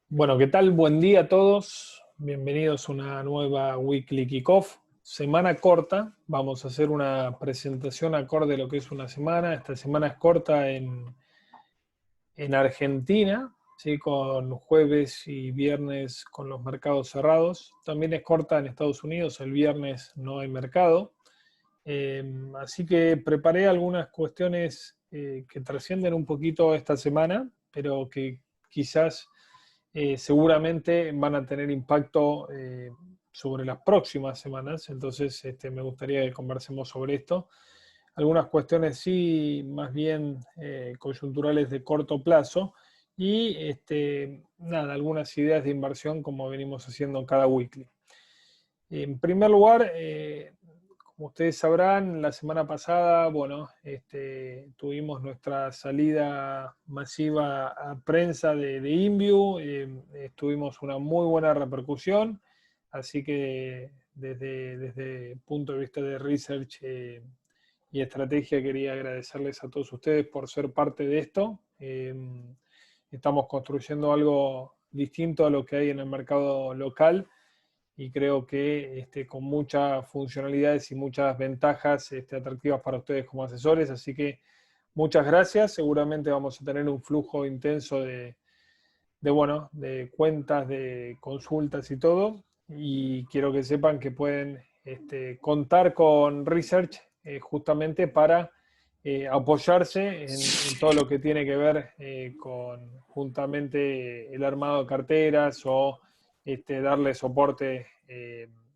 Bueno, ¿qué tal? Buen día a todos. Bienvenidos a una nueva Weekly Kickoff. Semana corta. Vamos a hacer una presentación acorde a lo que es una semana. Esta semana es corta en Argentina, ¿sí? Con jueves y viernes con los mercados cerrados. También es corta en Estados Unidos. El viernes no hay mercado. Así que preparé algunas cuestiones que trascienden un poquito esta semana, pero que quizás seguramente van a tener impacto sobre las próximas semanas. Entonces, me gustaría que conversemos sobre esto. Algunas cuestiones sí, más bien coyunturales de corto plazo y nada, algunas ideas de inversión como venimos haciendo en cada weekly. En primer lugar, como ustedes sabrán, la semana pasada, bueno, tuvimos nuestra salida masiva a prensa de InView, tuvimos una muy buena repercusión, así que desde el punto de vista de research y estrategia quería agradecerles a todos ustedes por ser parte de esto. Estamos construyendo algo distinto a lo que hay en el mercado local y creo que con muchas funcionalidades y muchas ventajas atractivas para ustedes como asesores. Así que muchas gracias. Seguramente vamos a tener un flujo intenso bueno, de cuentas, de consultas y todo. Y quiero que sepan que pueden contar con Research justamente para apoyarse en todo lo que tiene que ver con juntamente el armado de carteras o darle soporte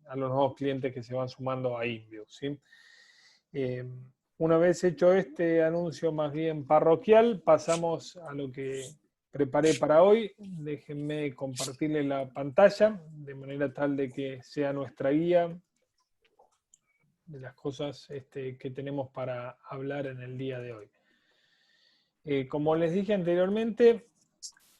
a los nuevos clientes que se van sumando a InView, ¿sí? Eh, una vez hecho este anuncio más bien parroquial, pasamos a lo que preparé para hoy. Déjenme compartirles la pantalla de manera tal de que sea nuestra guía de las cosas que tenemos para hablar en el día de hoy. Como les dije anteriormente,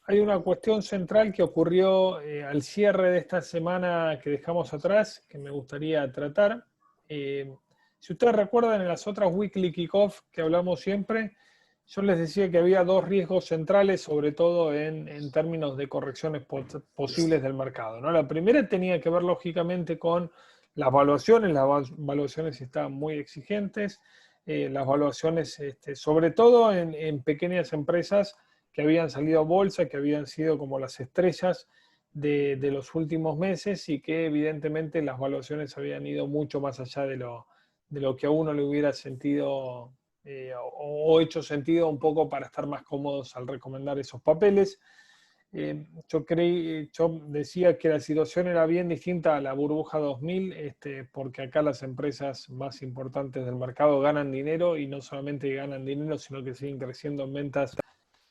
hay una cuestión central que ocurrió al cierre de esta semana que dejamos atrás, que me gustaría tratar. Si ustedes recuerdan en las otras Weekly Kickoff que hablamos siempre, yo les decía que había dos riesgos centrales, sobre todo en términos de correcciones posibles del mercado, ¿no? La primera tenía que ver lógicamente con las valuaciones estaban muy exigentes, las valuaciones, sobre todo en pequeñas empresas que habían salido a bolsa, que habían sido como las estrellas de los últimos meses y que evidentemente las valuaciones habían ido mucho más allá de lo que a uno le hubiera sentido o hecho sentido un poco para estar más cómodos al recomendar esos papeles. Yo decía que la situación era bien distinta a la burbuja 2000, porque acá las empresas más importantes del mercado ganan dinero y no solamente ganan dinero, sino que siguen creciendo en ventas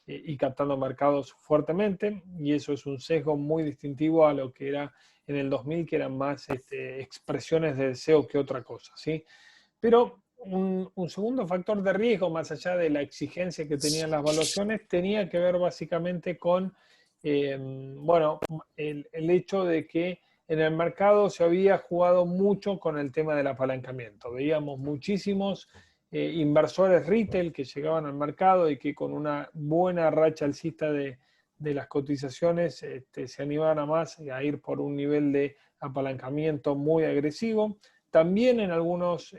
y captando mercados fuertemente, y eso es un sesgo muy distintivo a lo que era en el 2000, que eran más expresiones de deseo que otra cosa, ¿sí? Pero un segundo factor de riesgo, más allá de la exigencia que tenían las valuaciones, tenía que ver básicamente con, bueno, el hecho de que en el mercado se había jugado mucho con el tema del apalancamiento. Veíamos muchísimos inversores retail que llegaban al mercado y que con una buena racha alcista de las cotizaciones se animaban a más a ir por un nivel de apalancamiento muy agresivo. También en algunos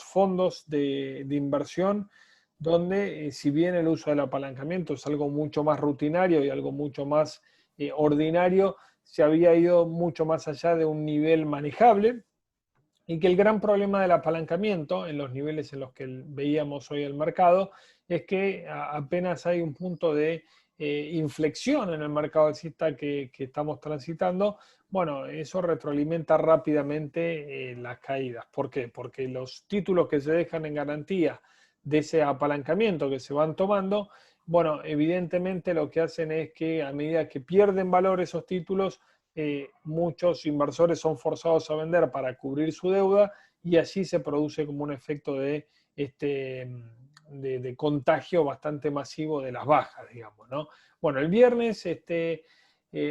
fondos de inversión, donde si bien el uso del apalancamiento es algo mucho más rutinario y algo mucho más ordinario, se había ido mucho más allá de un nivel manejable, y que el gran problema del apalancamiento en los niveles en los que veíamos hoy el mercado es que apenas hay un punto de inflexión en el mercado alcista que estamos transitando. Bueno, eso retroalimenta rápidamente las caídas. ¿Por qué? Porque los títulos que se dejan en garantía de ese apalancamiento que se van tomando, bueno, evidentemente lo que hacen es que a medida que pierden valor esos títulos, muchos inversores son forzados a vender para cubrir su deuda y así se produce como un efecto de contagio bastante masivo de las bajas, digamos, ¿no? Bueno, el viernes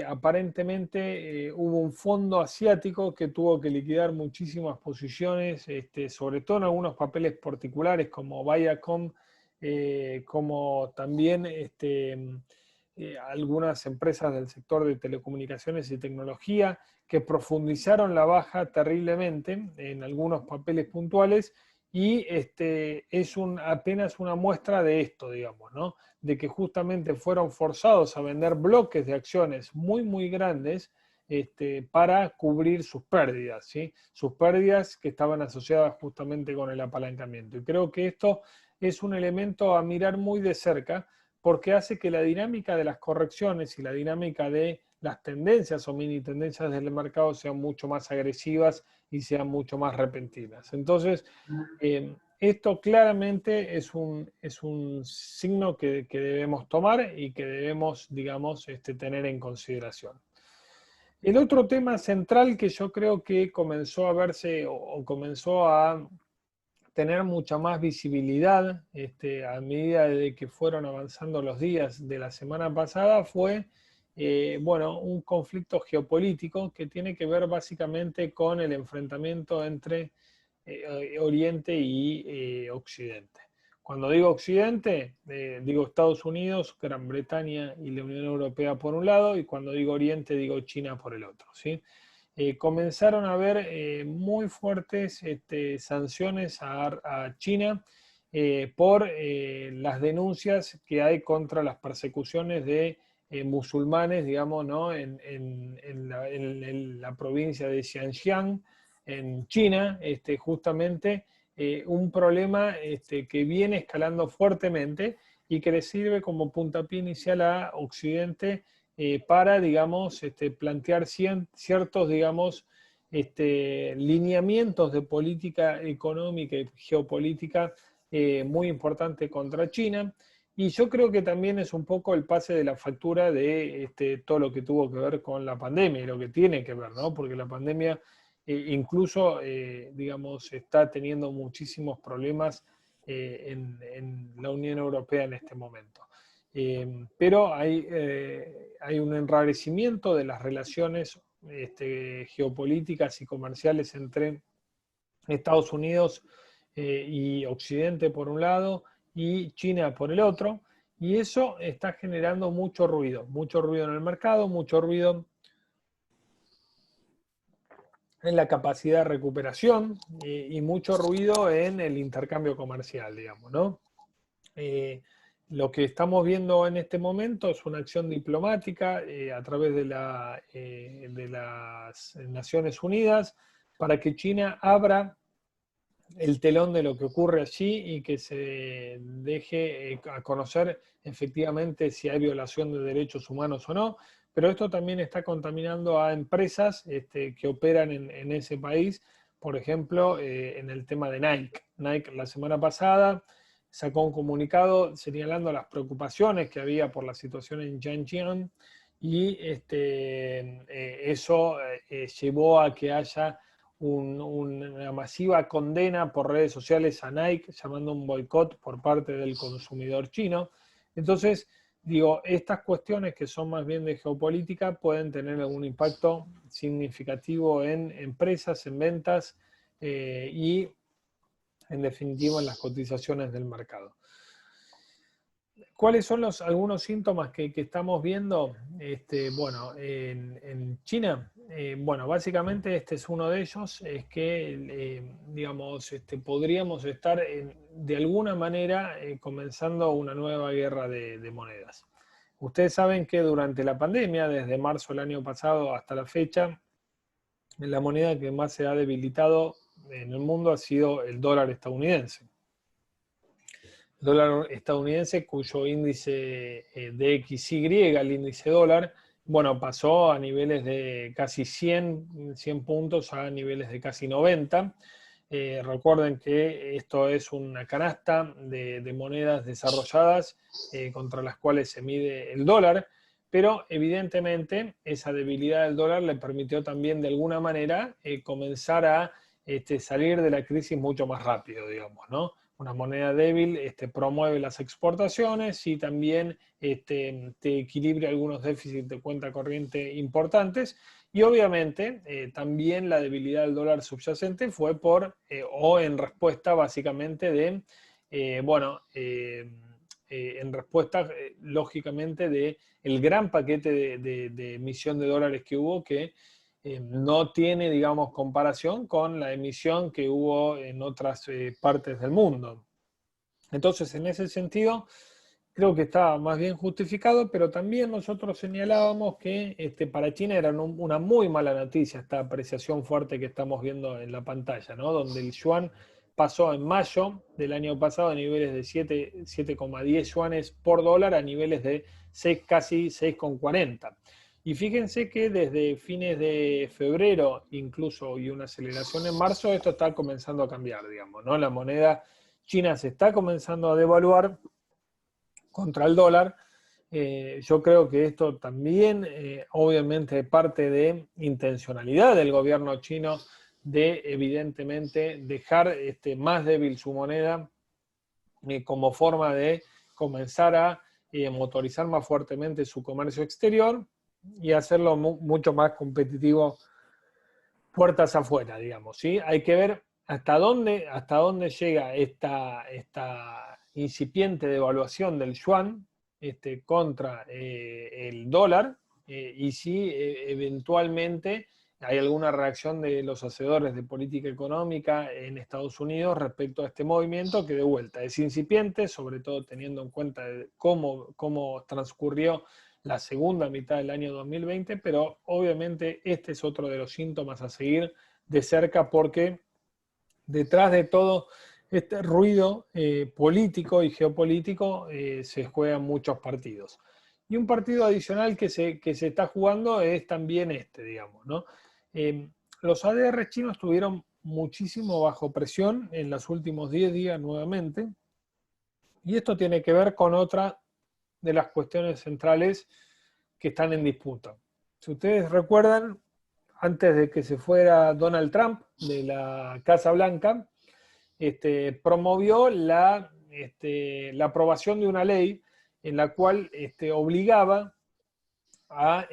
aparentemente hubo un fondo asiático que tuvo que liquidar muchísimas posiciones, sobre todo en algunos papeles particulares como Viacom, como también algunas empresas del sector de telecomunicaciones y tecnología que profundizaron la baja terriblemente en algunos papeles puntuales y es apenas una muestra de esto, digamos, ¿no? De que justamente fueron forzados a vender bloques de acciones muy, muy grandes para cubrir sus pérdidas, ¿sí? Sus pérdidas que estaban asociadas justamente con el apalancamiento. Y creo que esto es un elemento a mirar muy de cerca porque hace que la dinámica de las correcciones y la dinámica de las tendencias o mini tendencias del mercado sean mucho más agresivas y sean mucho más repentinas. Entonces, esto claramente es un signo que debemos tomar y que debemos, digamos, tener en consideración. El otro tema central que yo creo que comenzó a verse o comenzó a tener mucha más visibilidad a medida de que fueron avanzando los días de la semana pasada fue, bueno, un conflicto geopolítico que tiene que ver básicamente con el enfrentamiento entre Oriente y Occidente. Cuando digo Occidente, digo Estados Unidos, Gran Bretaña y la Unión Europea por un lado, y cuando digo Oriente, digo China por el otro, ¿sí? Comenzaron a haber muy fuertes sanciones a China por las denuncias que hay contra las persecuciones de musulmanes, digamos, ¿no? En la provincia de Xinjiang, en China, justamente un problema que viene escalando fuertemente y que le sirve como puntapié inicial a Occidente para, digamos, plantear ciertos, digamos, lineamientos de política económica y geopolítica muy importante contra China. Y yo creo que también es un poco el pase de la factura de todo lo que tuvo que ver con la pandemia y lo que tiene que ver, ¿no? Porque la pandemia incluso, digamos, está teniendo muchísimos problemas en la Unión Europea en este momento. Pero hay un enrarecimiento de las relaciones geopolíticas y comerciales entre Estados Unidos y Occidente por un lado y China por el otro, y eso está generando mucho ruido en el mercado, mucho ruido en la capacidad de recuperación y mucho ruido en el intercambio comercial, digamos, ¿no? Lo que estamos viendo en este momento es una acción diplomática a través de las Naciones Unidas para que China abra el telón de lo que ocurre allí y que se deje a conocer efectivamente si hay violación de derechos humanos o no. Pero esto también está contaminando a empresas que operan en ese país, por ejemplo, en el tema de Nike. Nike la semana pasada sacó un comunicado señalando las preocupaciones que había por la situación en Xinjiang y eso llevó a que haya una masiva condena por redes sociales a Nike, llamando un boicot por parte del consumidor chino. Entonces, digo, estas cuestiones que son más bien de geopolítica pueden tener algún impacto significativo en empresas, en ventas y, en definitiva, en las cotizaciones del mercado. ¿Cuáles son algunos síntomas que estamos viendo? Bueno, en China, bueno, básicamente este es uno de ellos, es que, digamos, podríamos estar de alguna manera comenzando una nueva guerra de monedas. Ustedes saben que durante la pandemia, desde marzo del año pasado hasta la fecha, la moneda que más se ha debilitado en el mundo ha sido el dólar estadounidense. Dólar estadounidense cuyo índice DXY, el índice dólar, bueno, pasó a niveles de casi 100 puntos a niveles de casi 90. Recuerden que esto es una canasta de monedas desarrolladas contra las cuales se mide el dólar, pero evidentemente esa debilidad del dólar le permitió también de alguna manera comenzar a salir de la crisis mucho más rápido, digamos, ¿no? Una moneda débil promueve las exportaciones y también te equilibra algunos déficits de cuenta corriente importantes. Y obviamente también la debilidad del dólar subyacente fue por o en respuesta básicamente de, bueno, en respuesta, lógicamente, de el gran paquete de emisión de dólares que hubo, que no tiene, digamos, comparación con la emisión que hubo en otras partes del mundo. Entonces, en ese sentido, creo que está más bien justificado, pero también nosotros señalábamos que para China era una muy mala noticia esta apreciación fuerte que estamos viendo en la pantalla, ¿no? Donde el yuan pasó en mayo del año pasado a niveles de 7,10 yuanes por dólar a niveles de 6, casi 6,40. Y fíjense que desde fines de febrero incluso y una aceleración en marzo, esto está comenzando a cambiar, digamos, ¿no? La moneda china se está comenzando a devaluar contra el dólar. Yo creo que esto también, obviamente, parte de intencionalidad del gobierno chino de, evidentemente, dejar más débil su moneda como forma de comenzar a motorizar más fuertemente su comercio exterior y hacerlo mucho más competitivo puertas afuera, digamos, ¿sí? Hay que ver hasta dónde llega esta incipiente devaluación del yuan contra el dólar y si eventualmente hay alguna reacción de los hacedores de política económica en Estados Unidos respecto a este movimiento, que de vuelta es incipiente, sobre todo teniendo en cuenta cómo transcurrió la segunda mitad del año 2020, pero obviamente este es otro de los síntomas a seguir de cerca, porque detrás de todo este ruido político y geopolítico se juegan muchos partidos. Y un partido adicional que se está jugando es también digamos, ¿no? Los ADR chinos estuvieron muchísimo bajo presión en los últimos 10 días nuevamente, y esto tiene que ver con otra de las cuestiones centrales que están en disputa. Si ustedes recuerdan, antes de que se fuera Donald Trump de la Casa Blanca, promovió la aprobación de una ley en la cual obligaba a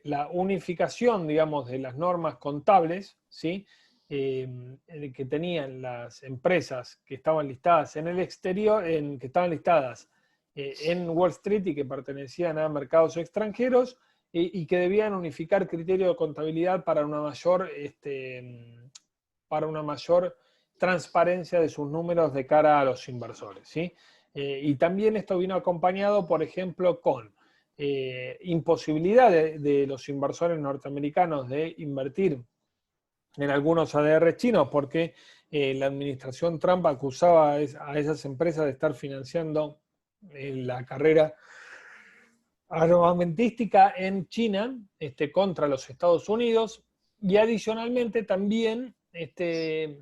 la unificación, digamos, de las normas contables, ¿sí? Que tenían las empresas que estaban listadas en el exterior, que estaban listadas en Wall Street y que pertenecían a mercados extranjeros, y que debían unificar criterios de contabilidad para una mayor transparencia de sus números de cara a los inversores, ¿sí? Y también esto vino acompañado, por ejemplo, con imposibilidad de los inversores norteamericanos de invertir en algunos ADR chinos, porque la administración Trump acusaba a esas empresas de estar financiando la carrera armamentística en China contra los Estados Unidos. Y adicionalmente también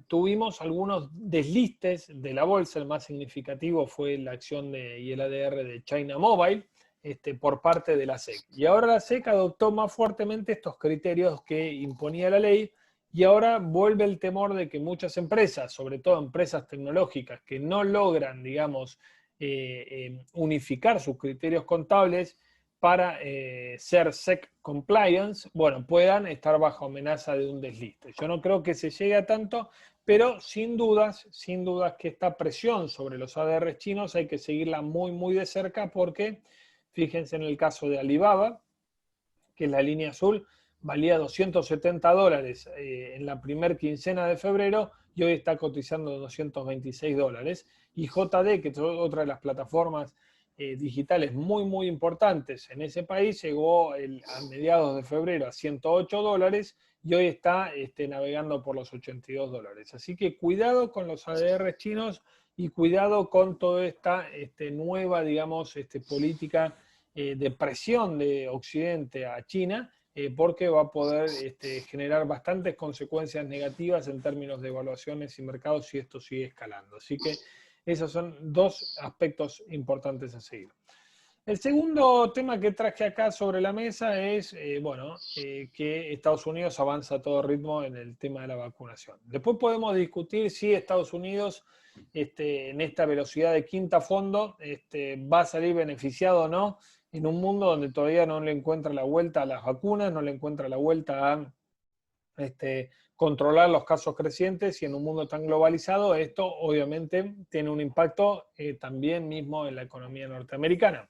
tuvimos algunos deslistes de la bolsa. El más significativo fue la acción y el ADR de China Mobile por parte de la SEC. Y ahora la SEC adoptó más fuertemente estos criterios que imponía la ley, y ahora vuelve el temor de que muchas empresas, sobre todo empresas tecnológicas, que no logran, digamos, unificar sus criterios contables para ser SEC compliance, bueno, puedan estar bajo amenaza de un desliste. Yo no creo que se llegue a tanto, pero sin dudas que esta presión sobre los ADR chinos hay que seguirla muy, muy de cerca, porque fíjense en el caso de Alibaba, que es la línea azul, valía $270 en la primer quincena de febrero y hoy está cotizando $226. Y JD, que es otra de las plataformas digitales muy, muy importantes en ese país, llegó a mediados de febrero a $108 y hoy está navegando por los $82. Así que cuidado con los ADR chinos y cuidado con toda esta nueva, digamos, política de presión de Occidente a China, porque va a poder generar bastantes consecuencias negativas en términos de evaluaciones y mercados si esto sigue escalando. Así que esos son dos aspectos importantes a seguir. El segundo tema que traje acá sobre la mesa es, que Estados Unidos avanza a todo ritmo en el tema de la vacunación. Después podemos discutir si Estados Unidos, en esta velocidad de quinta fondo, va a salir beneficiado o no en un mundo donde todavía no le encuentra la vuelta a las vacunas, no le encuentra la vuelta a controlar los casos crecientes, y en un mundo tan globalizado esto obviamente tiene un impacto también mismo en la economía norteamericana.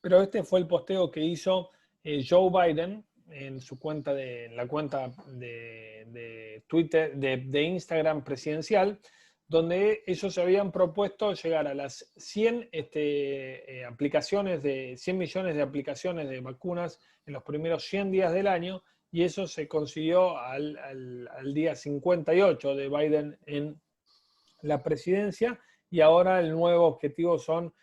Pero este fue el posteo que hizo Joe Biden en su cuenta en la cuenta de Twitter, de Instagram presidencial, donde ellos se habían propuesto llegar a las 100 aplicaciones 100 millones de aplicaciones de vacunas en los primeros 100 días del año, y eso se consiguió al día 58 de Biden en la presidencia, y ahora el nuevo objetivo son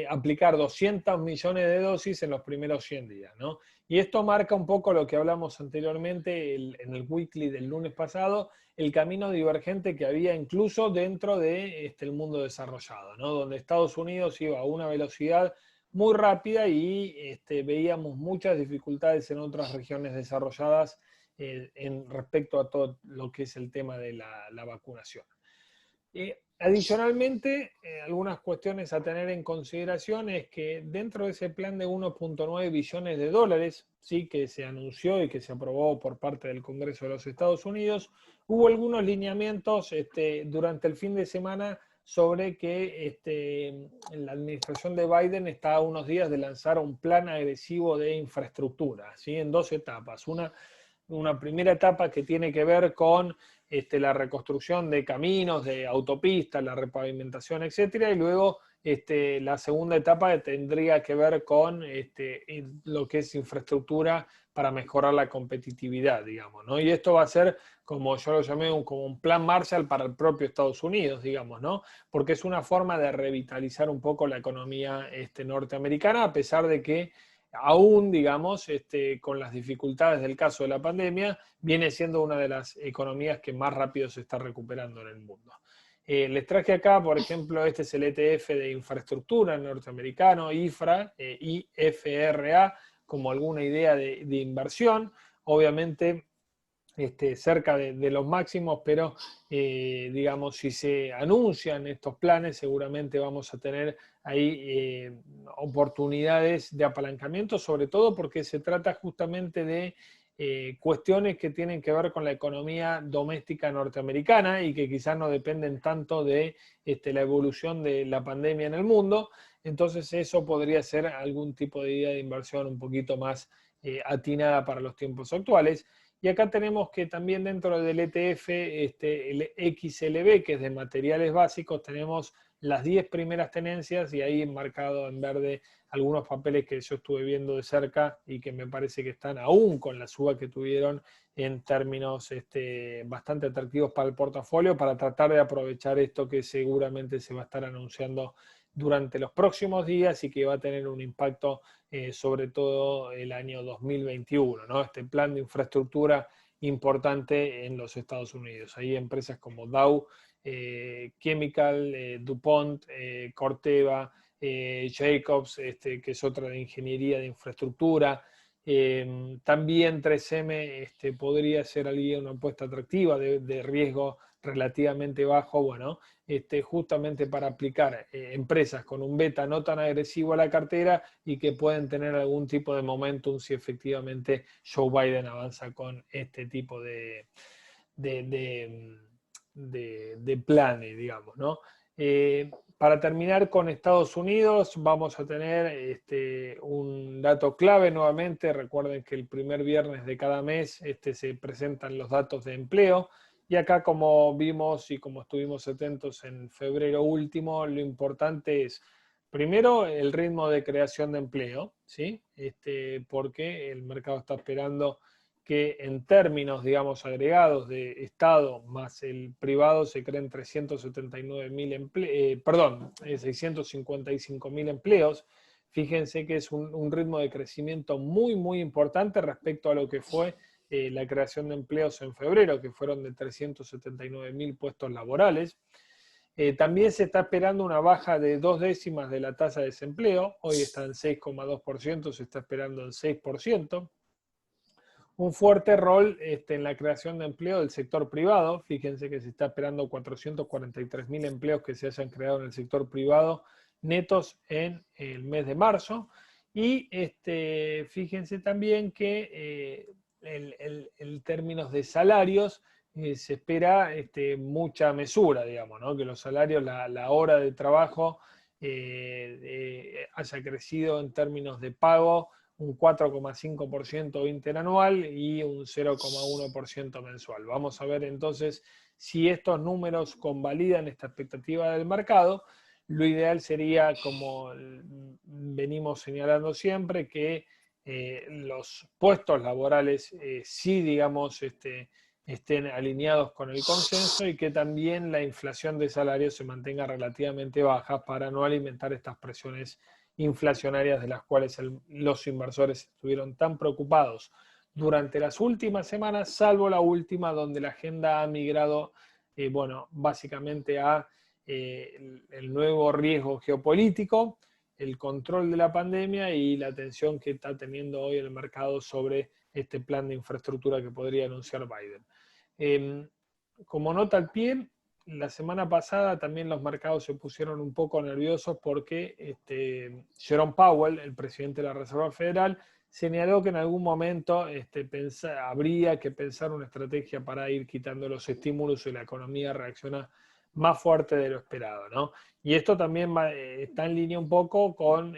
aplicar 200 millones de dosis en los primeros 100 días, ¿no? Y esto marca un poco lo que hablamos anteriormente en el weekly del lunes pasado, el camino divergente que había incluso dentro de el mundo desarrollado, ¿no? Donde Estados Unidos iba a una velocidad muy rápida y veíamos muchas dificultades en otras regiones desarrolladas en respecto a todo lo que es el tema de la vacunación. Adicionalmente, algunas cuestiones a tener en consideración es que dentro de ese plan de 1.9 billones de dólares, ¿sí?, que se anunció y que se aprobó por parte del Congreso de los Estados Unidos, hubo algunos lineamientos durante el fin de semana sobre que la administración de Biden está a unos días de lanzar un plan agresivo de infraestructura, ¿sí?, en dos etapas. Una primera etapa que tiene que ver con la reconstrucción de caminos, de autopistas, la repavimentación, etcétera, y luego la segunda etapa tendría que ver con lo que es infraestructura para mejorar la competitividad, digamos, ¿no? Y esto va a ser, como yo lo llamé, como un plan Marshall para el propio Estados Unidos, digamos, ¿no? Porque es una forma de revitalizar un poco la economía norteamericana, a pesar de que aún, digamos, con las dificultades del caso de la pandemia, viene siendo una de las economías que más rápido se está recuperando en el mundo. Les traje acá, por ejemplo, este es el ETF de infraestructura norteamericano, IFRA, como alguna idea de inversión. Obviamente, cerca de los máximos, pero digamos, si se anuncian estos planes, seguramente vamos a tener ahí oportunidades de apalancamiento, sobre todo porque se trata justamente de cuestiones que tienen que ver con la economía doméstica norteamericana y que quizás no dependen tanto de la evolución de la pandemia en el mundo. Entonces eso podría ser algún tipo de idea de inversión un poquito más atinada para los tiempos actuales. Y acá tenemos que también dentro del ETF, el XLB, que es de materiales básicos, tenemos las 10 primeras tenencias, y ahí marcado en verde algunos papeles que yo estuve viendo de cerca y que me parece que están aún con la suba que tuvieron en términos bastante atractivos para el portafolio, para tratar de aprovechar esto que seguramente se va a estar anunciando durante los próximos días y que va a tener un impacto sobre todo el año 2021, ¿no? Este plan de infraestructura importante en los Estados Unidos. Hay empresas como Dow Chemical, DuPont, Corteva, Jacobs, que es otra de ingeniería de infraestructura. También 3M podría ser una apuesta atractiva de riesgo relativamente bajo, bueno, justamente para aplicar empresas con un beta no tan agresivo a la cartera y que pueden tener algún tipo de momentum si efectivamente Joe Biden avanza con este tipo de planes, digamos, ¿no? Para terminar con Estados Unidos, vamos a tener un dato clave nuevamente. Recuerden que el primer viernes de cada mes se presentan los datos de empleo. Y acá, como vimos y como estuvimos atentos en febrero último, lo importante es, primero, el ritmo de creación de empleo, ¿sí? Porque el mercado está esperando que en términos, digamos, agregados de Estado más el privado se creen 379.000 empleos, 655.000 empleos. Fíjense que es un ritmo de crecimiento muy, muy importante respecto a lo que fue la creación de empleos en febrero, que fueron de 379.000 puestos laborales. También se está esperando una baja de 2 décimas de la tasa de desempleo. Hoy está en 6,2%, se está esperando en 6%. Un fuerte rol en la creación de empleo del sector privado. Fíjense que se está esperando 443.000 empleos que se hayan creado en el sector privado netos en el mes de marzo. Y fíjense también que en términos de salarios, se espera mucha mesura, digamos, ¿no? Que los salarios, la hora de trabajo haya crecido en términos de pago un 4,5% interanual y un 0,1% mensual. Vamos a ver entonces si estos números convalidan esta expectativa del mercado. Lo ideal sería, como venimos señalando siempre, que los puestos laborales sí, digamos, estén alineados con el consenso y que también la inflación de salarios se mantenga relativamente baja para no alimentar estas presiones inflacionarias de las cuales los inversores estuvieron tan preocupados durante las últimas semanas, salvo la última donde la agenda ha migrado, bueno, básicamente a el nuevo riesgo geopolítico, el control de la pandemia y la atención que está teniendo hoy el mercado sobre este plan de infraestructura que podría anunciar Biden. Como nota al pie, la semana pasada también los mercados se pusieron un poco nerviosos porque Jerome Powell, el presidente de la Reserva Federal, señaló que en algún momento habría que pensar una estrategia para ir quitando los estímulos y la economía reacciona más fuerte de lo esperado, ¿no? Y esto también está en línea un poco con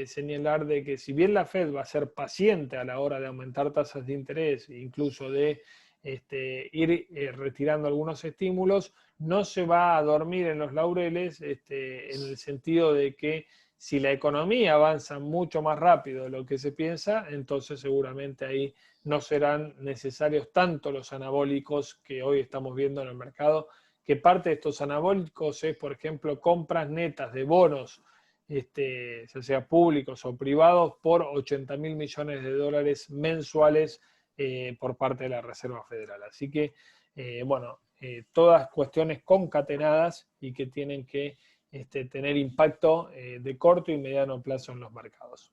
señalar de que si bien la Fed va a ser paciente a la hora de aumentar tasas de interés, incluso de ir retirando algunos estímulos, no se va a dormir en los laureles en el sentido de que si la economía avanza mucho más rápido de lo que se piensa, entonces seguramente ahí no serán necesarios tanto los anabólicos que hoy estamos viendo en el mercado, que parte de estos anabólicos es, por ejemplo, compras netas de bonos, ya sea públicos o privados, por 80.000 millones de dólares mensuales por parte de la Reserva Federal. Así que, bueno, todas cuestiones concatenadas y que tienen que tener impacto de corto y mediano plazo en los mercados.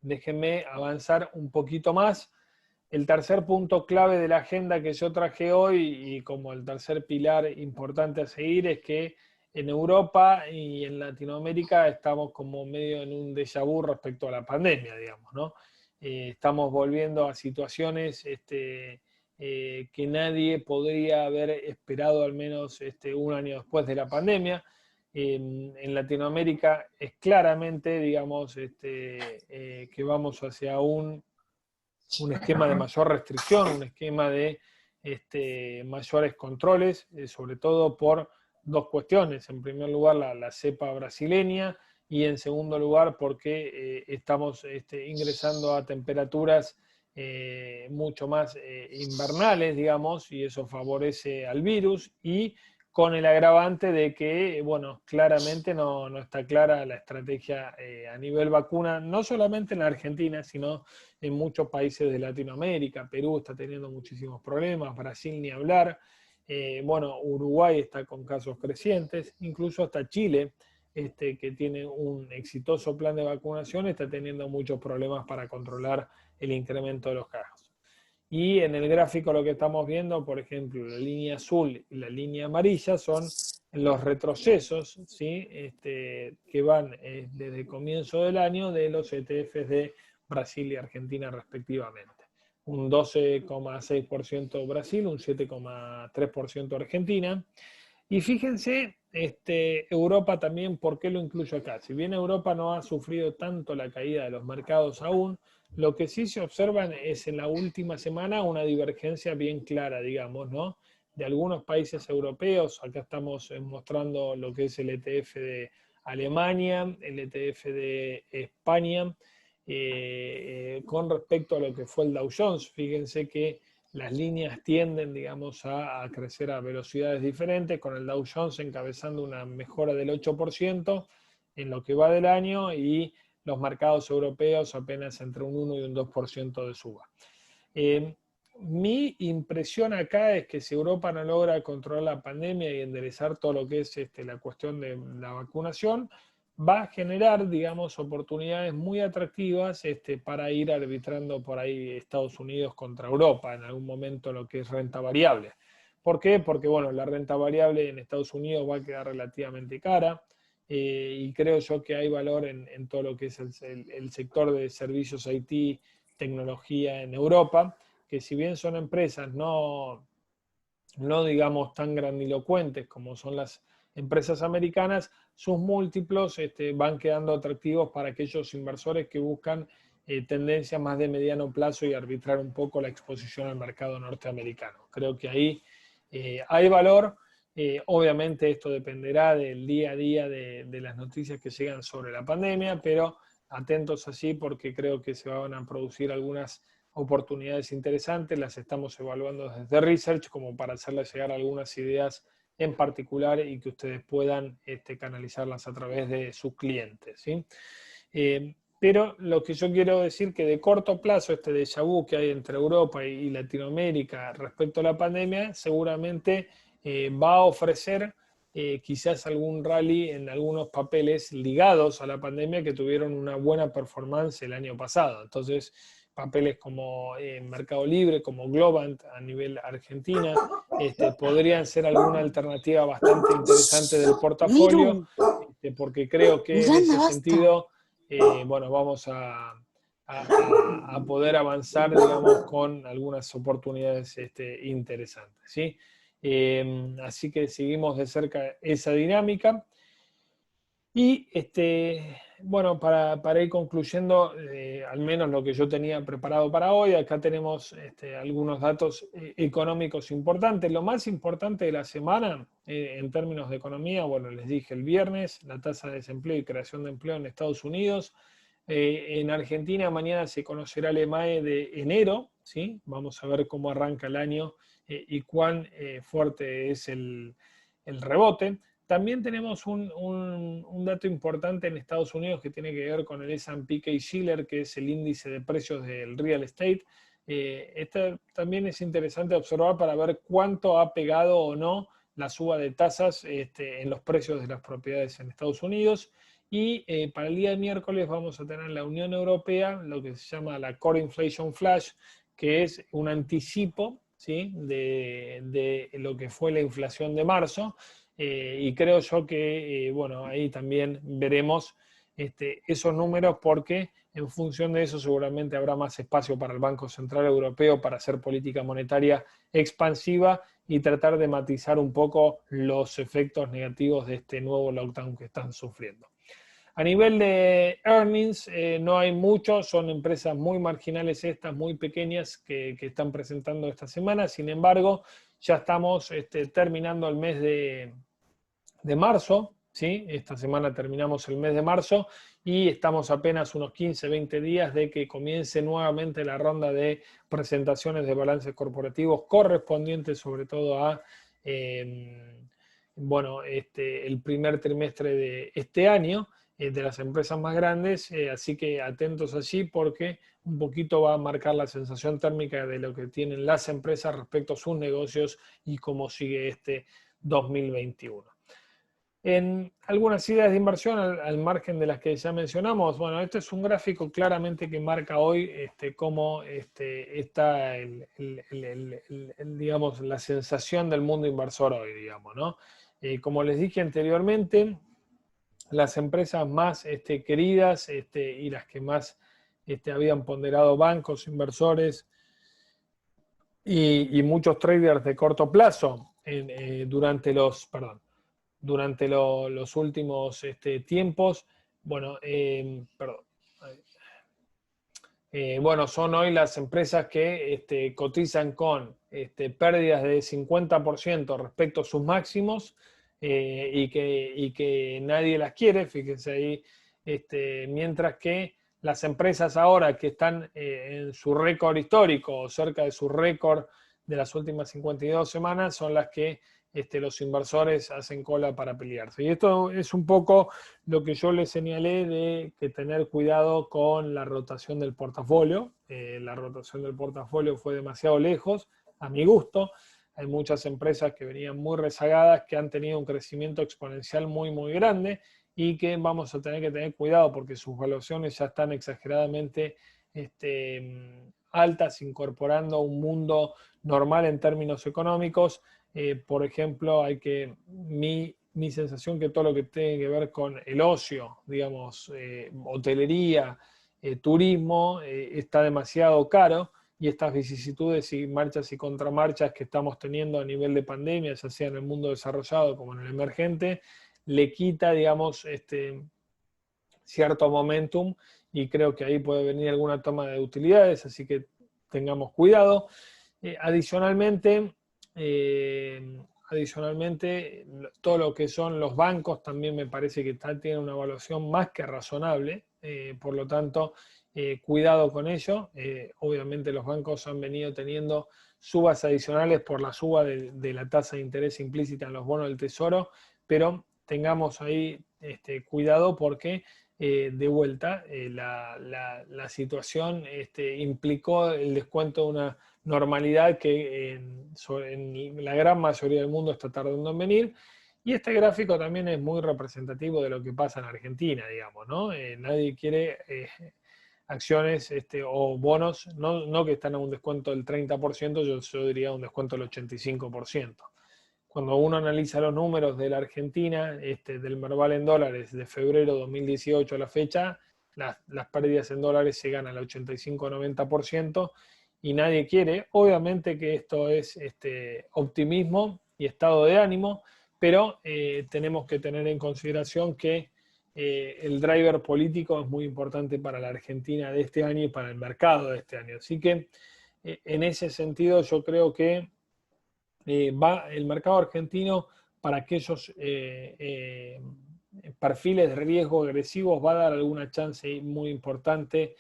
Déjenme avanzar un poquito más. El tercer punto clave de la agenda que yo traje hoy y como el tercer pilar importante a seguir es que en Europa y en Latinoamérica estamos como medio en un déjà vu respecto a la pandemia, digamos, ¿no? Estamos volviendo a situaciones que nadie podría haber esperado al menos un año después de la pandemia. En Latinoamérica es claramente, digamos, que vamos hacia un esquema de mayor restricción, un esquema de mayores controles, sobre todo por dos cuestiones. En primer lugar, la cepa brasileña y en segundo lugar, porque estamos ingresando a temperaturas mucho más invernales, digamos, y eso favorece al virus y con el agravante de que, bueno, claramente no está clara la estrategia a nivel vacuna, no solamente en la Argentina, sino en muchos países de Latinoamérica. Perú está teniendo muchísimos problemas, Brasil ni hablar. Bueno, Uruguay está con casos crecientes, incluso hasta Chile, que tiene un exitoso plan de vacunación, está teniendo muchos problemas para controlar el incremento de los casos. Y en el gráfico lo que estamos viendo, por ejemplo, la línea azul y la línea amarilla son los retrocesos, ¿sí? Que van desde el comienzo del año de los ETFs de Brasil y Argentina respectivamente. Un 12,6% Brasil, un 7,3% Argentina. Y fíjense, Europa también, ¿por qué lo incluyo acá? Si bien Europa no ha sufrido tanto la caída de los mercados aún, lo que sí se observa es en la última semana una divergencia bien clara, digamos, ¿no? De algunos países europeos, acá estamos mostrando lo que es el ETF de Alemania, el ETF de España, con respecto a lo que fue el Dow Jones. Fíjense que las líneas tienden, digamos, a crecer a velocidades diferentes, con el Dow Jones encabezando una mejora del 8% en lo que va del año y los mercados europeos apenas entre un 1 y un 2% de suba. Mi impresión acá es que si Europa no logra controlar la pandemia y enderezar todo lo que es la cuestión de la vacunación, va a generar, digamos, oportunidades muy atractivas para ir arbitrando por ahí Estados Unidos contra Europa en algún momento lo que es renta variable. ¿Por qué? Porque, bueno, la renta variable en Estados Unidos va a quedar relativamente cara y creo yo que hay valor en todo lo que es el sector de servicios IT tecnología en Europa, que si bien son empresas no digamos tan grandilocuentes como son las empresas americanas, sus múltiplos van quedando atractivos para aquellos inversores que buscan tendencias más de mediano plazo y arbitrar un poco la exposición al mercado norteamericano. Creo que ahí hay valor. Obviamente esto dependerá del día a día de las noticias que llegan sobre la pandemia, pero atentos así porque creo que se van a producir algunas oportunidades interesantes, las estamos evaluando desde Research como para hacerles llegar algunas ideas en particular y que ustedes puedan canalizarlas a través de sus clientes, ¿sí? Pero lo que yo quiero decir que de corto plazo este déjà vu que hay entre Europa y Latinoamérica respecto a la pandemia seguramente va a ofrecer quizás algún rally en algunos papeles ligados a la pandemia que tuvieron una buena performance el año pasado. Entonces, papeles como Mercado Libre, como Globant a nivel Argentina, podrían ser alguna alternativa bastante interesante del portafolio, porque creo que en Miranda, ese basta. sentido, bueno, vamos a poder avanzar, digamos, con algunas oportunidades interesantes, ¿sí? Así que seguimos de cerca esa dinámica. Y bueno, para ir concluyendo, al menos lo que yo tenía preparado para hoy, acá tenemos algunos datos económicos importantes. Lo más importante de la semana en términos de economía, bueno, les dije el viernes, la tasa de desempleo y creación de empleo en Estados Unidos. En Argentina mañana se conocerá el EMAE de enero, ¿sí? Vamos a ver cómo arranca el año y cuán fuerte es el rebote. También tenemos un dato importante en Estados Unidos que tiene que ver con el S&P Case-Shiller, que es el índice de precios del real estate. Este también es interesante observar para ver cuánto ha pegado o no la suba de tasas en los precios de las propiedades en Estados Unidos. Y para el día de miércoles vamos a tener en la Unión Europea lo que se llama la Core Inflation Flash, que es un anticipo, ¿sí?, de lo que fue la inflación de marzo. Y creo yo que, bueno, ahí también veremos esos números porque en función de eso seguramente habrá más espacio para el Banco Central Europeo para hacer política monetaria expansiva y tratar de matizar un poco los efectos negativos de este nuevo lockdown que están sufriendo. A nivel de earnings, no hay mucho, son empresas muy marginales estas, muy pequeñas que están presentando esta semana. Sin embargo, ya estamos terminando el mes de marzo, ¿sí? Esta semana terminamos el mes de marzo y estamos apenas unos 15, 20 días de que comience nuevamente la ronda de presentaciones de balances corporativos correspondientes sobre todo a bueno, el primer trimestre de este año de las empresas más grandes, así que atentos allí porque un poquito va a marcar la sensación térmica de lo que tienen las empresas respecto a sus negocios y cómo sigue este 2021. En algunas ideas de inversión, al margen de las que ya mencionamos, bueno, este es un gráfico claramente que marca hoy cómo está digamos, la sensación del mundo inversor hoy, digamos, ¿no? Como les dije anteriormente, las empresas más queridas y las que más habían ponderado bancos, inversores y muchos traders de corto plazo durante los últimos tiempos, bueno, bueno, son hoy las empresas que cotizan con pérdidas de 50% respecto a sus máximos y que nadie las quiere, fíjense ahí, mientras que las empresas ahora que están en su récord histórico o cerca de su récord de las últimas 52 semanas son las que los inversores hacen cola para pelearse. Y esto es un poco lo que yo les señalé de que tener cuidado con la rotación del portafolio. La rotación del portafolio fue demasiado lejos, a mi gusto. Hay muchas empresas que venían muy rezagadas, que han tenido un crecimiento exponencial muy, muy grande y que vamos a tener que tener cuidado porque sus valuaciones ya están exageradamente altas, incorporando un mundo normal en términos económicos. Por ejemplo, mi sensación que todo lo que tiene que ver con el ocio, digamos, hotelería, turismo está demasiado caro, y estas vicisitudes y marchas y contramarchas que estamos teniendo a nivel de pandemia, ya sea en el mundo desarrollado como en el emergente, le quita, digamos, cierto momentum, y creo que ahí puede venir alguna toma de utilidades, así que tengamos cuidado. Adicionalmente, todo lo que son los bancos también me parece que tienen una evaluación más que razonable, por lo tanto, cuidado con ello. Obviamente los bancos han venido teniendo subas adicionales por la suba de la tasa de interés implícita en los bonos del Tesoro, pero tengamos ahí cuidado porque de vuelta la situación implicó el descuento de una normalidad que en la gran mayoría del mundo está tardando en venir. Y este gráfico también es muy representativo de lo que pasa en Argentina, digamos, ¿no? Nadie quiere acciones o bonos, no que están a un descuento del 30%, yo diría un descuento del 85%. Cuando uno analiza los números de la Argentina, del Merval en dólares de febrero de 2018 a la fecha, las pérdidas en dólares llegan al 85-90%, y nadie quiere. Obviamente que esto es optimismo y estado de ánimo, pero tenemos que tener en consideración que el driver político es muy importante para la Argentina de este año y para el mercado de este año. Así que en ese sentido yo creo que va el mercado argentino para aquellos perfiles de riesgo agresivos, va a dar alguna chance muy importante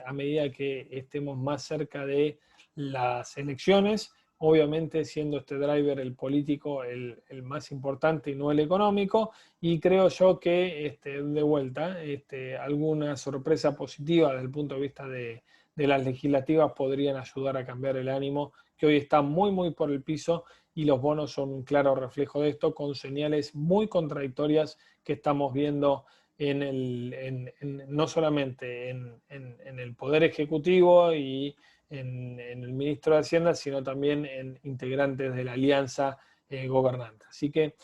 a medida que estemos más cerca de las elecciones. Obviamente siendo este driver el político el más importante y no el económico, y creo yo que de vuelta alguna sorpresa positiva desde el punto de vista de las legislativas podrían ayudar a cambiar el ánimo, que hoy está muy por el piso, y los bonos son un claro reflejo de esto, con señales muy contradictorias que estamos viendo no solamente en el Poder Ejecutivo y en el Ministro de Hacienda, sino también en integrantes de la alianza gobernante. Así que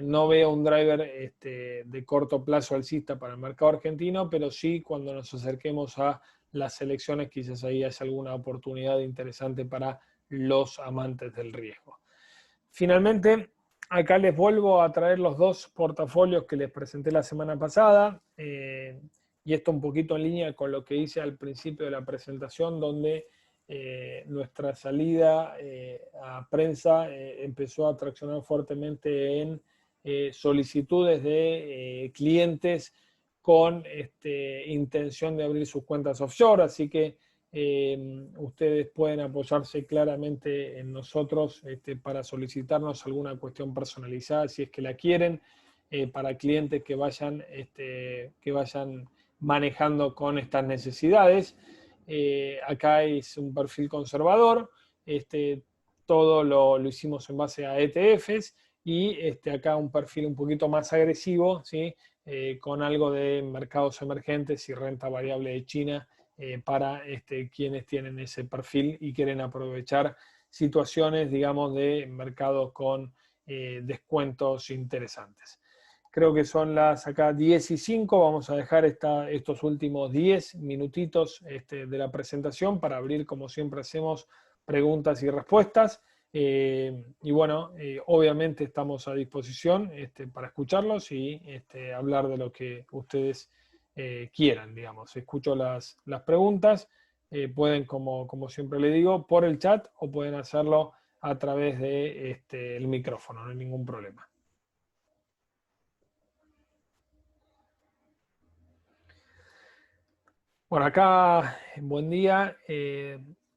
no veo un driver de corto plazo alcista para el mercado argentino, pero sí cuando nos acerquemos a las elecciones quizás ahí haya alguna oportunidad interesante para los amantes del riesgo. Finalmente, acá les vuelvo a traer los dos portafolios que les presenté la semana pasada, y esto un poquito en línea con lo que hice al principio de la presentación, donde nuestra salida a prensa empezó a traccionar fuertemente en solicitudes de clientes con intención de abrir sus cuentas offshore, así que ustedes pueden apoyarse claramente en nosotros para solicitarnos alguna cuestión personalizada si es que la quieren, para clientes que vayan manejando con estas necesidades. Acá es un perfil conservador, todo lo hicimos en base a ETFs, y acá un perfil un poquito más agresivo, ¿sí? Con algo de mercados emergentes y renta variable de China, para quienes tienen ese perfil y quieren aprovechar situaciones, digamos, de mercado con descuentos interesantes. Creo que son las acá 10:05, vamos a dejar estos últimos 10 minutitos de la presentación para abrir, como siempre hacemos, preguntas y respuestas. Y bueno, obviamente estamos a disposición para escucharlos y hablar de lo que ustedes quieran, digamos. Escucho las preguntas, pueden, como siempre le digo, por el chat, o pueden hacerlo a través de el micrófono, no hay ningún problema. Bueno, acá, buen día.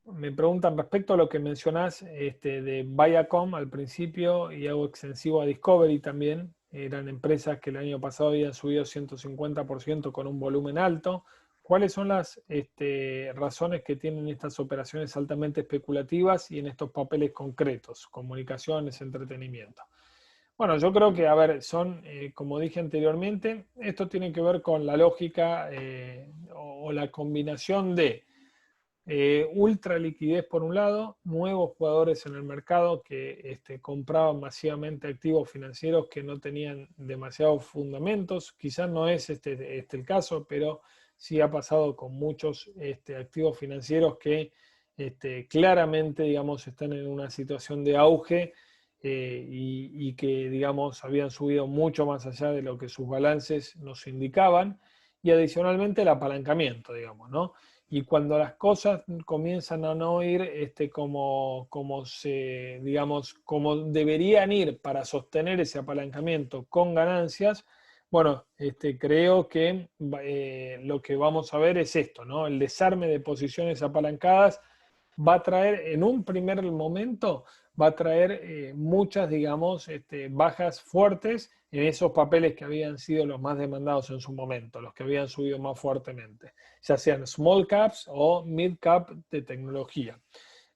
Me preguntan respecto a lo que mencionás de Viacom al principio y algo extensivo a Discovery también. Eran empresas que el año pasado habían subido 150% con un volumen alto. ¿Cuáles son las razones que tienen estas operaciones altamente especulativas y en estos papeles concretos? Comunicaciones, entretenimiento. Bueno, yo creo que, a ver, como dije anteriormente, esto tiene que ver con la lógica o la combinación de ultra liquidez por un lado, nuevos jugadores en el mercado que compraban masivamente activos financieros que no tenían demasiados fundamentos. Quizás no es el caso, pero sí ha pasado con muchos activos financieros que claramente, digamos, están en una situación de auge y que, digamos, habían subido mucho más allá de lo que sus balances nos indicaban, y adicionalmente el apalancamiento, digamos, ¿no? Y cuando las cosas comienzan a no ir digamos, como deberían ir para sostener ese apalancamiento con ganancias, bueno, creo que lo que vamos a ver es esto, ¿no? El desarme de posiciones apalancadas va a traer, en un primer momento, va a traer muchas, digamos, bajas fuertes en esos papeles que habían sido los más demandados en su momento, los que habían subido más fuertemente, ya sean small caps o mid cap de tecnología.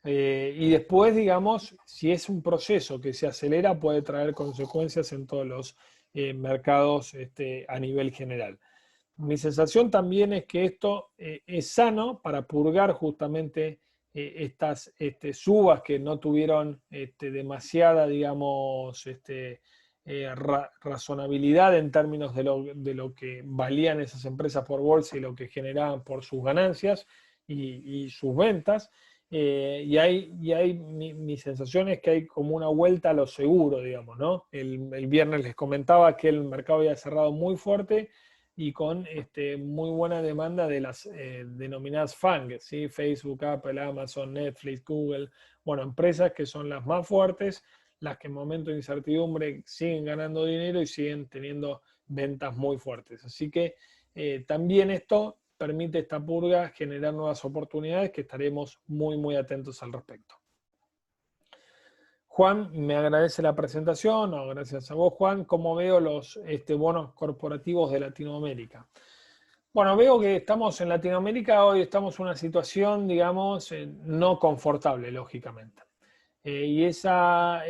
Y después, digamos, si es un proceso que se acelera, puede traer consecuencias en todos los mercados a nivel general. Mi sensación también es que esto es sano para purgar justamente estas subas que no tuvieron demasiada, digamos, razonabilidad en términos de lo que valían esas empresas por bolsa y lo que generaban por sus ganancias y sus ventas. Mi sensación es que hay como una vuelta a lo seguro, digamos, ¿no? El viernes les comentaba que el mercado había cerrado muy fuerte y con muy buena demanda de las denominadas FANG, ¿sí? Facebook, Apple, Amazon, Netflix, Google, bueno, empresas que son las más fuertes, las que en momento de incertidumbre siguen ganando dinero y siguen teniendo ventas muy fuertes. Así que también esto permite esta purga generar nuevas oportunidades que estaremos muy, muy atentos al respecto. Juan, me agradece la presentación, no, gracias a vos, Juan. ¿Cómo veo los bonos corporativos de Latinoamérica? Bueno, veo que estamos en Latinoamérica, hoy estamos en una situación, digamos, no confortable, lógicamente. Y esa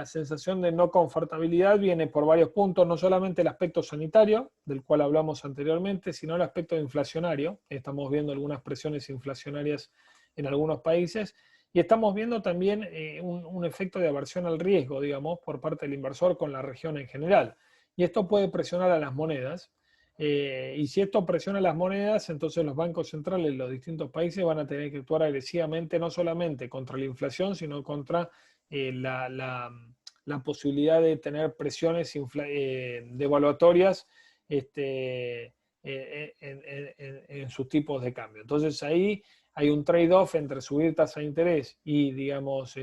sensación de no confortabilidad viene por varios puntos, no solamente el aspecto sanitario, del cual hablamos anteriormente, sino el aspecto inflacionario. Estamos viendo algunas presiones inflacionarias en algunos países y estamos viendo también un efecto de aversión al riesgo, digamos, por parte del inversor con la región en general. Y esto puede presionar a las monedas. Y si esto presiona las monedas, entonces los bancos centrales de los distintos países van a tener que actuar agresivamente, no solamente contra la inflación, sino contra la posibilidad de tener presiones devaluatorias en sus tipos de cambio. Entonces ahí hay un trade-off entre subir tasa de interés y, digamos,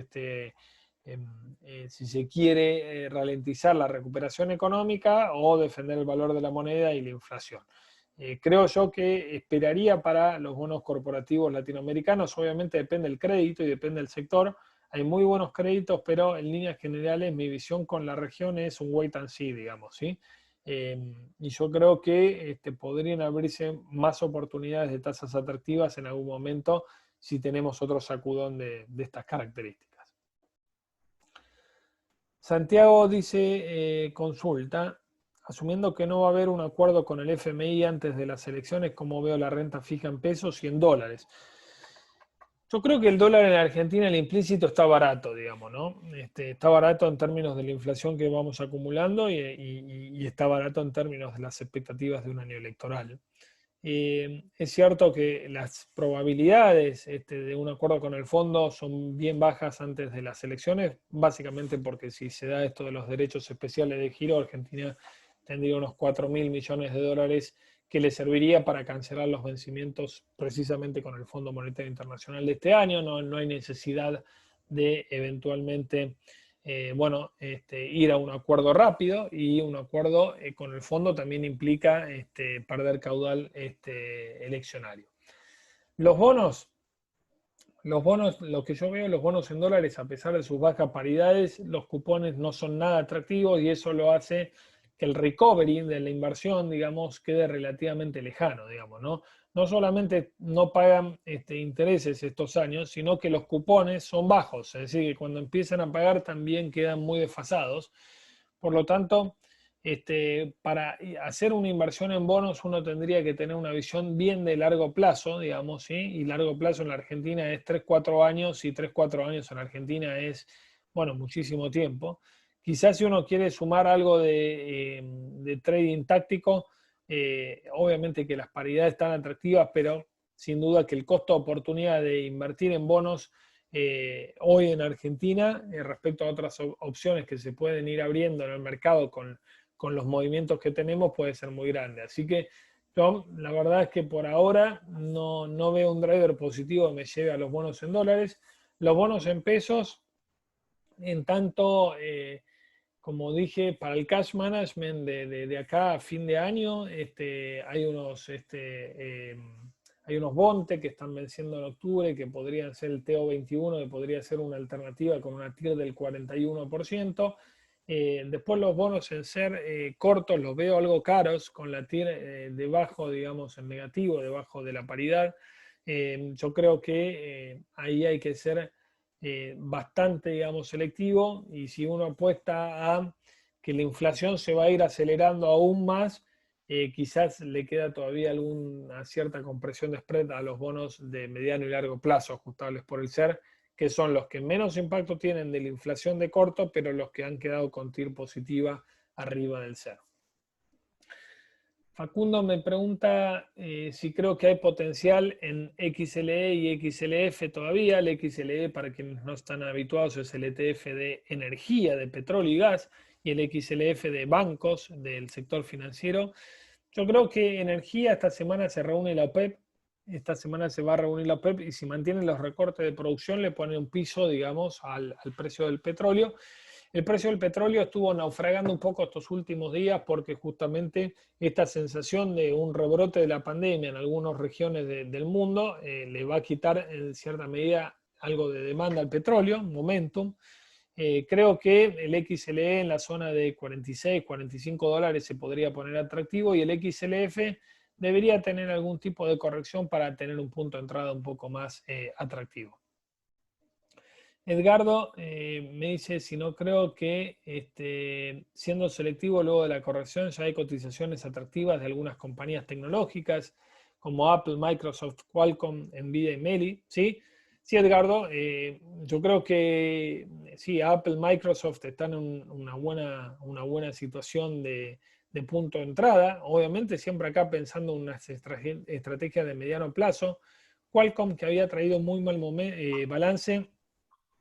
si se quiere ralentizar la recuperación económica o defender el valor de la moneda y la inflación. Creo yo que esperaría para los bonos corporativos latinoamericanos, obviamente depende del crédito y depende del sector. Hay muy buenos créditos, pero en líneas generales mi visión con la región es un wait and see, digamos, ¿sí? Y yo creo que podrían abrirse más oportunidades de tasas atractivas en algún momento si tenemos otro sacudón de estas características. Santiago dice, consulta, asumiendo que no va a haber un acuerdo con el FMI antes de las elecciones, ¿cómo veo la renta fija en pesos y en dólares? Yo creo que el dólar en Argentina, el implícito, está barato, digamos, ¿no? Está barato en términos de la inflación que vamos acumulando y está barato en términos de las expectativas de un año electoral. Es cierto que las probabilidades de un acuerdo con el fondo son bien bajas antes de las elecciones, básicamente porque si se da esto de los derechos especiales de giro, Argentina tendría unos 4.000 millones de dólares que le serviría para cancelar los vencimientos precisamente con el Fondo Monetario Internacional de este año. No hay necesidad de eventualmente ir a un acuerdo rápido, y un acuerdo con el fondo también implica perder caudal eleccionario. Los bonos, lo que yo veo, los bonos en dólares, a pesar de sus bajas paridades, los cupones no son nada atractivos y eso lo hace que el recovery de la inversión, digamos, quede relativamente lejano, digamos, ¿no? No solamente no pagan intereses estos años, sino que los cupones son bajos, es decir, que cuando empiezan a pagar también quedan muy desfasados. Por lo tanto, para hacer una inversión en bonos uno tendría que tener una visión bien de largo plazo, digamos, ¿sí? Y largo plazo en la Argentina es 3-4 años, y 3-4 años en Argentina es, bueno, muchísimo tiempo. Quizás si uno quiere sumar algo de trading táctico, Obviamente que las paridades están atractivas, pero sin duda que el costo de oportunidad de invertir en bonos hoy en Argentina, respecto a otras opciones que se pueden ir abriendo en el mercado con los movimientos que tenemos, puede ser muy grande. Así que yo, la verdad es que por ahora no veo un driver positivo que me lleve a los bonos en dólares. Los bonos en pesos, en tanto, como dije, para el cash management de acá a fin de año, hay unos bontes que están venciendo en octubre, que podrían ser el TO21, que podría ser una alternativa con una TIR del 41%. Después los bonos en ser cortos los veo algo caros, con la TIR debajo, digamos, en negativo, debajo de la paridad. Yo creo que ahí hay que ser bastante, digamos, selectivo, y si uno apuesta a que la inflación se va a ir acelerando aún más, quizás le queda todavía alguna cierta compresión de spread a los bonos de mediano y largo plazo ajustables por el SER, que son los que menos impacto tienen de la inflación de corto, pero los que han quedado con TIR positiva arriba del SER. Facundo me pregunta si creo que hay potencial en XLE y XLF todavía. El XLE, para quienes no están habituados, es el ETF de energía, de petróleo y gas, y el XLF de bancos, del sector financiero. Yo creo que energía, esta semana se reúne la OPEP, esta semana se va a reunir la OPEP, y si mantienen los recortes de producción le pone un piso, digamos, al precio del petróleo. El precio del petróleo estuvo naufragando un poco estos últimos días porque justamente esta sensación de un rebrote de la pandemia en algunas regiones del mundo le va a quitar en cierta medida algo de demanda al petróleo, momentum. Creo que el XLE en la zona de 46, 45 dólares se podría poner atractivo, y el XLF debería tener algún tipo de corrección para tener un punto de entrada un poco más atractivo. Edgardo me dice si no creo que siendo selectivo luego de la corrección ya hay cotizaciones atractivas de algunas compañías tecnológicas como Apple, Microsoft, Qualcomm, Nvidia y Meli. ¿Sí? Sí, Edgardo, yo creo que sí, Apple, Microsoft están en una buena situación de punto de entrada. Obviamente siempre acá pensando en una estrategia de mediano plazo. Qualcomm, que había traído muy mal balance,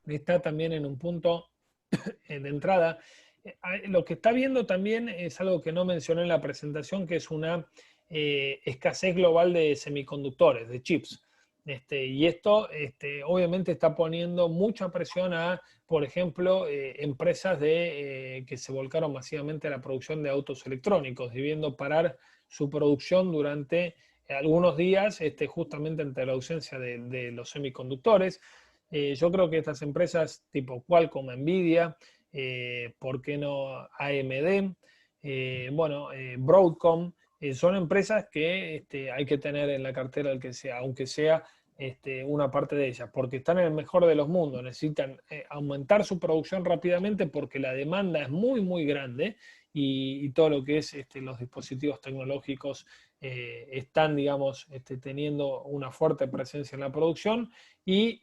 está también en un punto de entrada. Lo que está viendo también es algo que no mencioné en la presentación, que es una escasez global de semiconductores, de chips. Y esto obviamente está poniendo mucha presión a, por ejemplo, empresas que se volcaron masivamente a la producción de autos electrónicos, debiendo parar su producción durante algunos días, justamente ante la ausencia de los semiconductores. Yo creo que estas empresas tipo Qualcomm, Nvidia, ¿por qué no AMD? Broadcom, son empresas que hay que tener en la cartera del que sea, aunque sea una parte de ellas, porque están en el mejor de los mundos, necesitan aumentar su producción rápidamente porque la demanda es muy, muy grande, y todo lo que es los dispositivos tecnológicos están, digamos, teniendo una fuerte presencia en la producción, y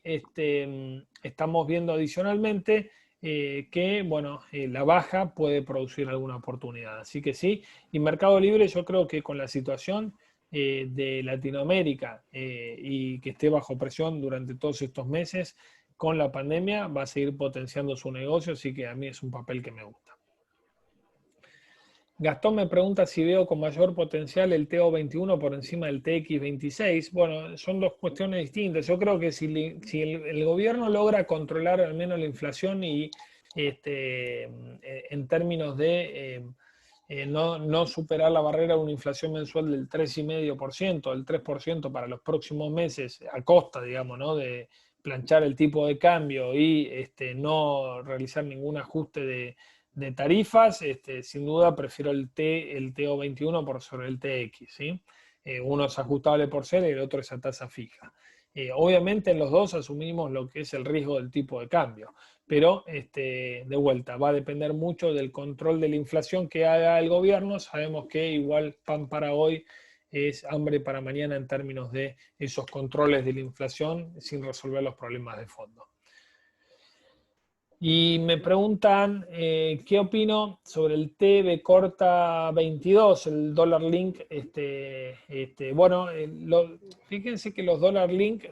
estamos viendo adicionalmente que, bueno, la baja puede producir alguna oportunidad. Así que sí, y Mercado Libre yo creo que con la situación de Latinoamérica y que esté bajo presión durante todos estos meses con la pandemia, va a seguir potenciando su negocio, así que a mí es un papel que me gusta. Gastón me pregunta si veo con mayor potencial el TO21 por encima del TX26. Bueno, son dos cuestiones distintas. Yo creo que si el gobierno logra controlar al menos la inflación y en términos de no superar la barrera de una inflación mensual del 3,5%, del 3% para los próximos meses, a costa, digamos, ¿no?, de planchar el tipo de cambio y no realizar ningún ajuste de tarifas, sin duda prefiero el TO21 por sobre el TX, ¿sí? Uno es ajustable por ser y el otro es a tasa fija. Obviamente en los dos asumimos lo que es el riesgo del tipo de cambio, pero de vuelta, va a depender mucho del control de la inflación que haga el gobierno. Sabemos que igual pan para hoy es hambre para mañana en términos de esos controles de la inflación sin resolver los problemas de fondo. Y me preguntan qué opino sobre el TB corta 22, el dólar link. Bueno, fíjense que los dólar link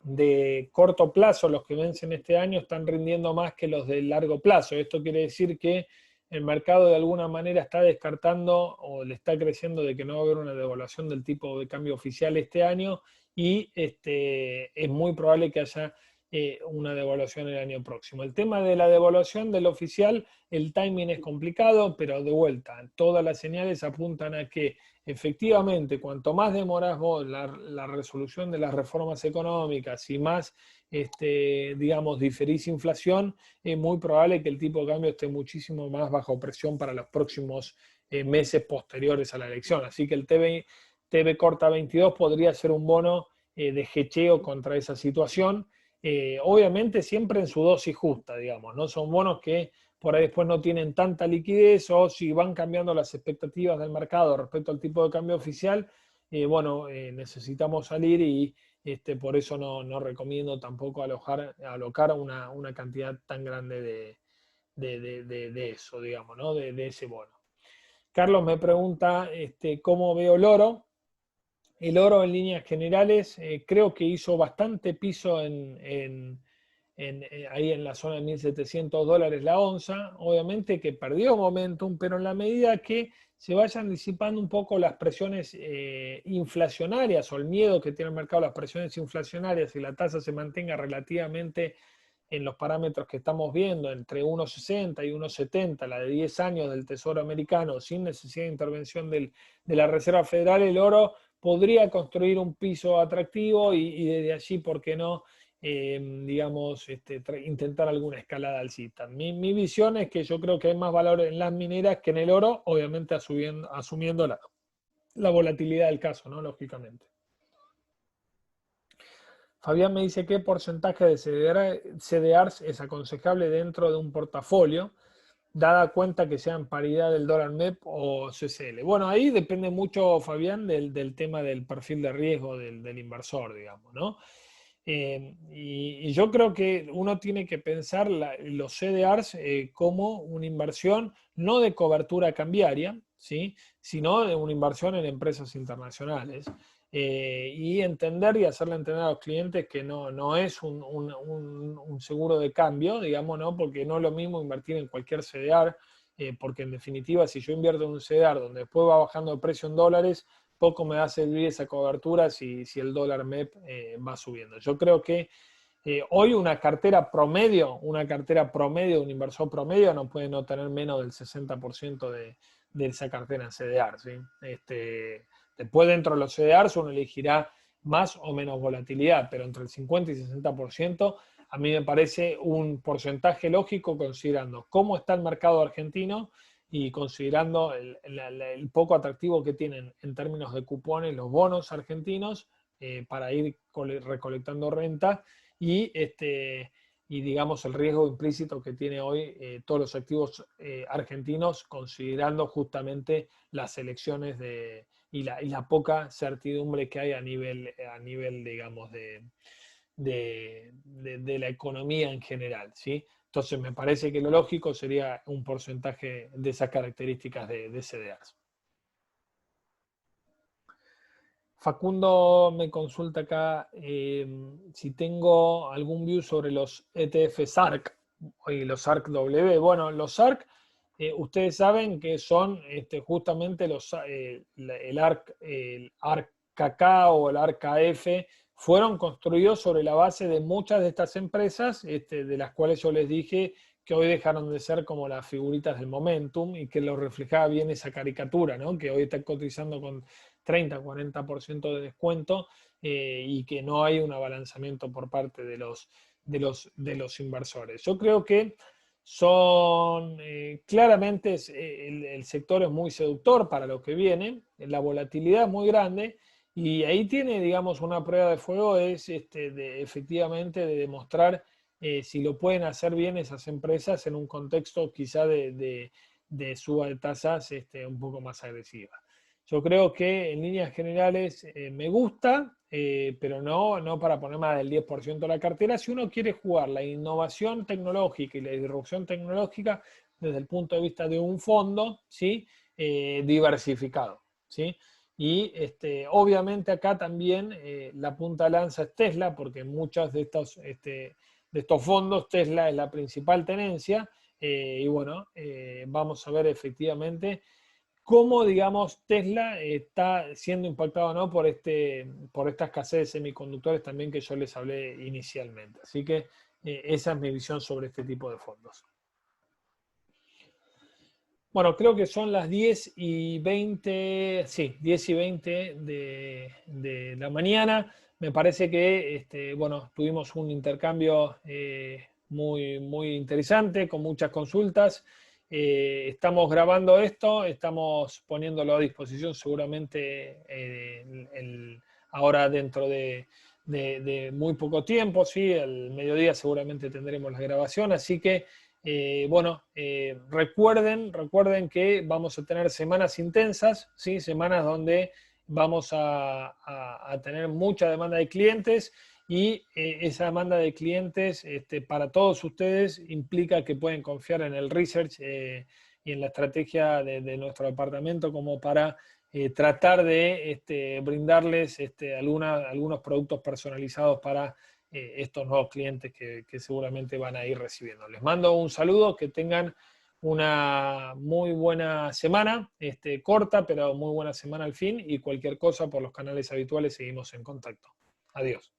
de corto plazo, los que vencen este año, están rindiendo más que los de largo plazo. Esto quiere decir que el mercado de alguna manera está descartando o le está creciendo de que no va a haber una devaluación del tipo de cambio oficial este año y es muy probable que haya una devaluación el año próximo. El tema de la devaluación del oficial, el timing es complicado, pero de vuelta, todas las señales apuntan a que efectivamente, cuanto más demorás vos la resolución de las reformas económicas y más, digamos, diferís inflación, es muy probable que el tipo de cambio esté muchísimo más bajo presión para los próximos meses posteriores a la elección. Así que el TV corta 22 podría ser un bono de hecheo contra esa situación. Obviamente siempre en su dosis justa, digamos, ¿no? Son bonos que por ahí después no tienen tanta liquidez o si van cambiando las expectativas del mercado respecto al tipo de cambio oficial, necesitamos salir y por eso no recomiendo tampoco alocar una cantidad tan grande de eso, digamos, ¿no? De ese bono. Carlos me pregunta cómo veo el oro. El oro en líneas generales creo que hizo bastante piso ahí en la zona de $1.700 la onza. Obviamente que perdió momentum, pero en la medida que se vayan disipando un poco las presiones inflacionarias o el miedo que tiene el mercado, las presiones inflacionarias y la tasa se mantenga relativamente en los parámetros que estamos viendo, entre 1,60 y 1,70, la de 10 años del Tesoro americano, sin necesidad de intervención de la Reserva Federal, el oro podría construir un piso atractivo y desde allí, ¿por qué no? Digamos, intentar alguna escalada alcista. Mi visión es que yo creo que hay más valor en las mineras que en el oro, obviamente asumiendo la volatilidad del caso, ¿no? Lógicamente. Fabián me dice qué porcentaje de CDRs es aconsejable dentro de un portafolio, dada cuenta que sea en paridad del dólar MEP o CCL. Bueno, ahí depende mucho, Fabián, del tema del perfil de riesgo del inversor, digamos, ¿no? Y yo creo que uno tiene que pensar los CDRs como una inversión no de cobertura cambiaria, ¿sí? Sino de una inversión en empresas internacionales. Y entender y hacerle entender a los clientes que no es un seguro de cambio, digamos, ¿no? Porque no es lo mismo invertir en cualquier CDR, porque en definitiva, si yo invierto en un CDR donde después va bajando el precio en dólares, poco me va a servir esa cobertura si el dólar MEP va subiendo. Yo creo que hoy una cartera promedio, de un inversor promedio no puede no tener menos del 60% de esa cartera en CDR, ¿sí? Después dentro de los CDRs uno elegirá más o menos volatilidad, pero entre el 50 y 60% a mí me parece un porcentaje lógico considerando cómo está el mercado argentino y considerando el poco atractivo que tienen en términos de cupones los bonos argentinos para ir recolectando renta y, y digamos el riesgo implícito que tiene hoy todos los activos argentinos considerando justamente las elecciones y la poca certidumbre que hay a nivel digamos, de la economía en general, ¿sí? Entonces me parece que lo lógico sería un porcentaje de esas características de CDRs. Facundo me consulta acá si tengo algún view sobre los ETF SARC y los SARC W. Bueno, los SARC, ustedes saben que son justamente el ARC-KK o el ARC-KF, fueron construidos sobre la base de muchas de estas empresas, de las cuales yo les dije que hoy dejaron de ser como las figuritas del momentum y que lo reflejaba bien esa caricatura, ¿no? Que hoy están cotizando con 30-40% de descuento y que no hay un abalanzamiento por parte de los inversores. Yo creo que son claramente el sector es muy seductor para lo que viene, la volatilidad es muy grande y ahí tiene, digamos, una prueba de fuego es efectivamente de demostrar si lo pueden hacer bien esas empresas en un contexto quizá de suba de tasas un poco más agresiva. Yo creo que en líneas generales me gusta, pero no para poner más del 10% de la cartera, si uno quiere jugar la innovación tecnológica y la disrupción tecnológica desde el punto de vista de un fondo, ¿sí? Diversificado, ¿sí? Y obviamente acá también la punta de lanza es Tesla, porque en muchos de estos fondos Tesla es la principal tenencia, y bueno, vamos a ver efectivamente cómo, digamos, Tesla está siendo impactado o no por esta escasez de semiconductores también que yo les hablé inicialmente. Así que esa es mi visión sobre este tipo de fondos. Bueno, creo que son las 10:20, sí, 10:20 de la mañana. Me parece que, bueno, tuvimos un intercambio muy interesante, con muchas consultas. Estamos grabando esto, estamos poniéndolo a disposición seguramente ahora dentro de muy poco tiempo, ¿sí? Al mediodía seguramente tendremos la grabación, así que bueno, recuerden que vamos a tener semanas intensas, ¿sí? Semanas donde vamos a tener mucha demanda de clientes y esa demanda de clientes para todos ustedes implica que pueden confiar en el research y en la estrategia de nuestro departamento como para tratar de brindarles algunos productos personalizados para estos nuevos clientes que seguramente van a ir recibiendo. Les mando un saludo, que tengan una muy buena semana, corta, pero muy buena semana al fin, y cualquier cosa por los canales habituales seguimos en contacto. Adiós.